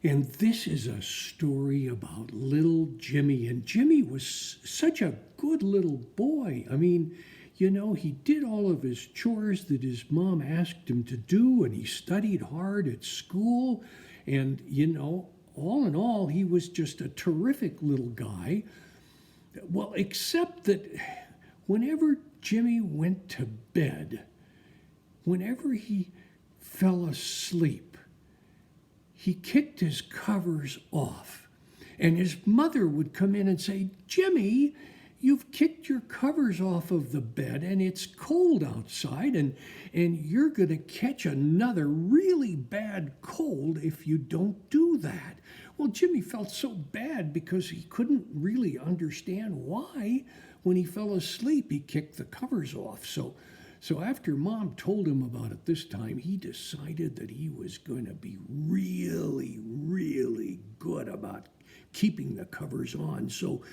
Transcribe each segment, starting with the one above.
And this is a story about little Jimmy. And Jimmy was such a good little boy. I mean, he did all of his chores that his mom asked him to do, and he studied hard at school. And, all in all, he was just a terrific little guy. Well, except that whenever Jimmy went to bed, whenever he fell asleep, he kicked his covers off. And his mother would come in and say, "Jimmy, you've kicked your covers off of the bed and it's cold outside and you're going to catch another really bad cold if you don't do that." Well, Jimmy felt so bad because he couldn't really understand why when he fell asleep he kicked the covers off. So after Mom told him about it this time, he decided that he was going to be really, really good about keeping the covers on. So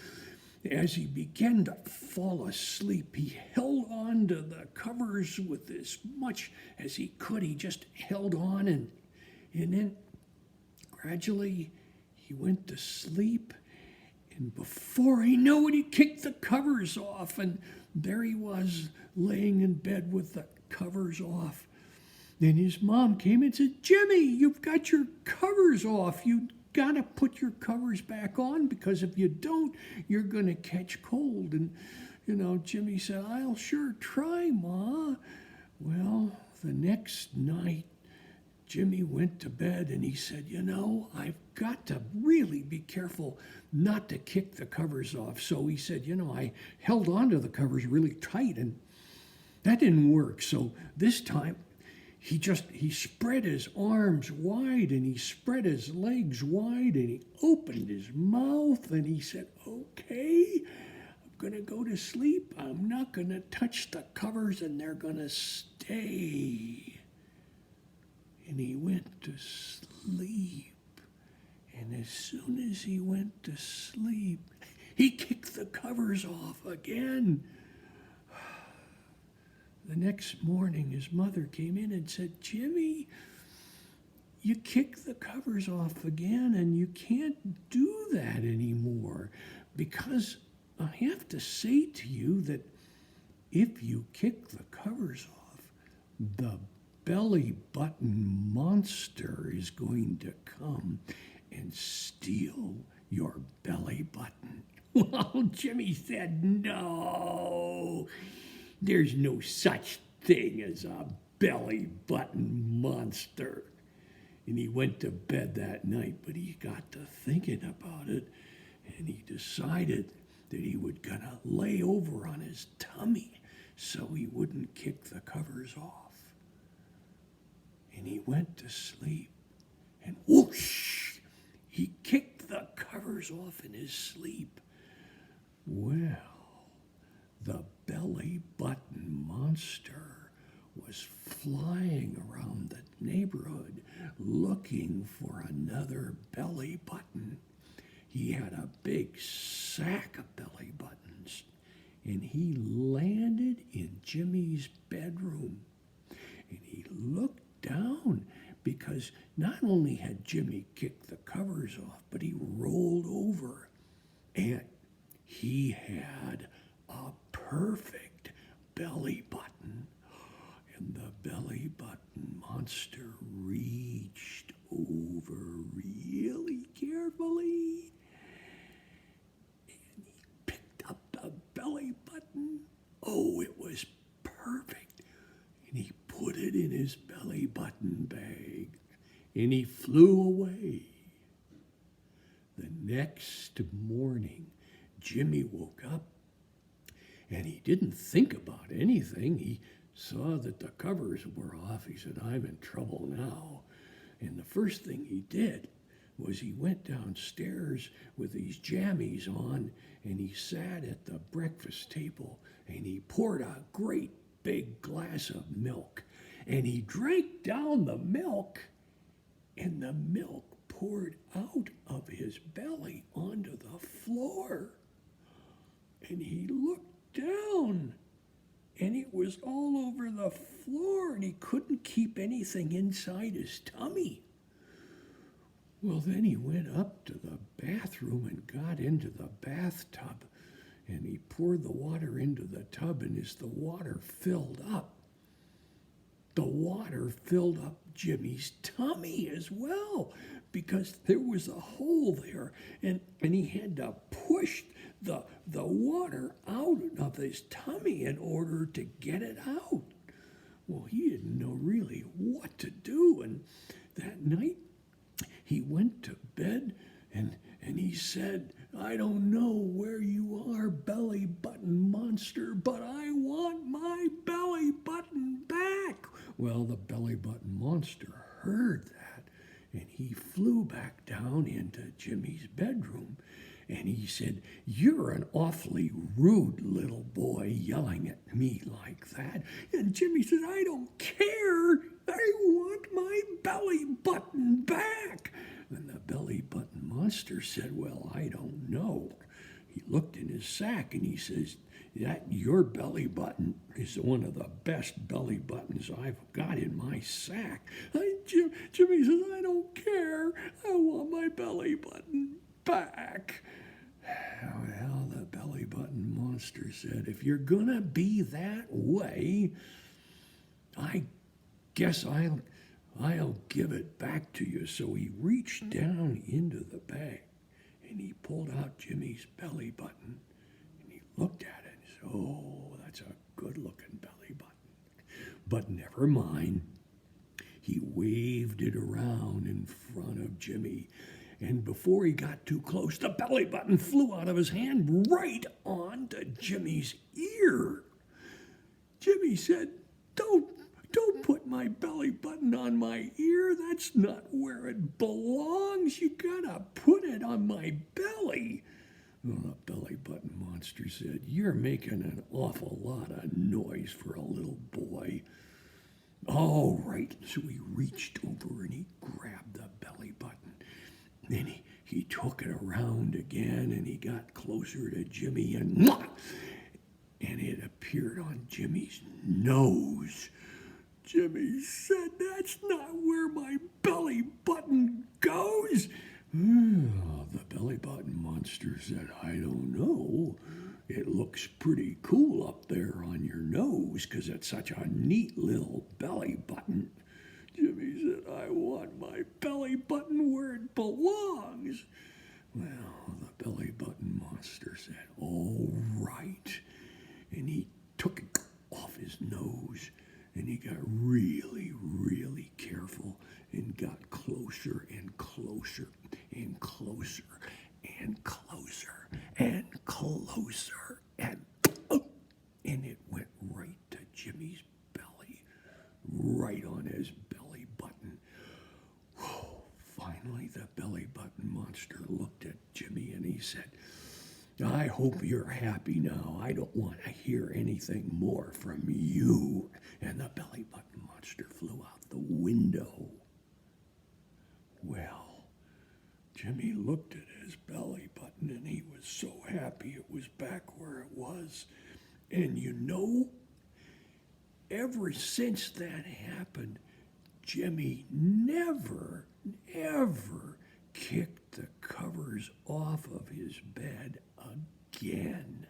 as he began to fall asleep, he held on to the covers with as much as he could. He just held on, and then gradually he went to sleep. And before he knew it, he kicked the covers off, and there he was laying in bed with the covers off. Then his mom came and said, "Jimmy, you've got your covers off. You gotta put your covers back on, because if you don't, you're gonna catch cold." And Jimmy said, "I'll sure try, Ma." Well, the next night Jimmy went to bed and he said, "I've got to really be careful not to kick the covers off." So he said, "I held on to the covers really tight, and that didn't work. So this time he spread his arms wide and he spread his legs wide and he opened his mouth and he said, 'Okay, I'm going to go to sleep. I'm not going to touch the covers and they're going to stay.' And he went to sleep. And as soon as he went to sleep, he kicked the covers off again. The next morning, his mother came in and said, "Jimmy, you kicked the covers off again, and you can't do that anymore, because I have to say to you that if you kick the covers off, the belly button monster is going to come and steal your belly button." Well, Jimmy said, "No, there's no such thing as a belly button monster." And he went to bed that night, but he got to thinking about it, and he decided that he would gonna lay over on his tummy so he wouldn't kick the covers off. And he went to sleep, and whoosh, he kicked the covers off in his sleep. Well, the belly button monster was flying around the neighborhood looking for another belly button. He had a big sack of belly buttons, and he landed in Jimmy's bedroom. And he looked down, because not only had Jimmy kicked the covers off, but he rolled over, and he had a perfect belly button. And the belly button monster reached over really carefully, and he picked up the belly button. Oh, it was perfect. And he put it in his belly button bag, and he flew away. The next morning, Jimmy woke up, and he didn't think about anything. He saw that the covers were off. He said, "I'm in trouble now." And the first thing he did was he went downstairs with these jammies on, and he sat at the breakfast table, and he poured a great big glass of milk, and he drank down the milk, and the milk poured out of his belly onto the floor. And he looked down, and it was all over the floor, and he couldn't keep anything inside his tummy. Well, then he went up to the bathroom and got into the bathtub, and he poured the water into the tub, and as the water filled up, the water filled up Jimmy's tummy as well, because there was a hole there, and he had to push the water out of his tummy in order to get it out. Well, he didn't know really what to do, and that night he went to bed, and he said, "I don't know where you are, belly button monster, but I want my belly button back." Well, the belly button monster heard that, and he flew back down into Jimmy's bedroom, and he said, "You're an awfully rude little boy, yelling at me like that." And Jimmy said, "I don't care. I want my belly button back." And the belly button monster said, "Well, I don't know." He looked in his sack and he says, "That your belly button is one of the best belly buttons I've got in my sack." Jimmy says, "I don't care. I want my belly button back." Well, the belly button monster said, "If you're gonna be that way, I guess I'll give it back to you." So he reached down into the bag and he pulled out Jimmy's belly button and he looked at it and said, "Oh, that's a good looking belly button. But never mind." He waved it around in front of Jimmy, and before he got too close, the belly button flew out of his hand right onto Jimmy's ear. Jimmy said, Don't put my belly button on my ear. That's not where it belongs. You gotta put it on my belly." Well, the belly button monster said, "You're making an awful lot of noise for a little boy." "All right." So he reached over and he grabbed the belly button. Then he took it around again and he got closer to Jimmy and it appeared on Jimmy's nose. Jimmy said, "That's not where my belly button goes." The belly button monster said, "I don't know. It looks pretty cool up there on your nose because it's such a neat little belly button." Jimmy said, "I want my belly button where it belongs." Well, the belly button monster said, "All right." And he took it off his nose and he got really, really careful and got closer and closer and closer and closer and closer and it went right to Jimmy's belly, right on his belly button. Finally, the belly button monster looked at Jimmy and he said, "I hope you're happy now. I don't want to hear anything more from you." And the belly button monster flew out the window. Well, Jimmy looked at his belly button and he was so happy it was back where it was. And you know, ever since that happened, Jimmy never, ever kicked the covers off of his bed again.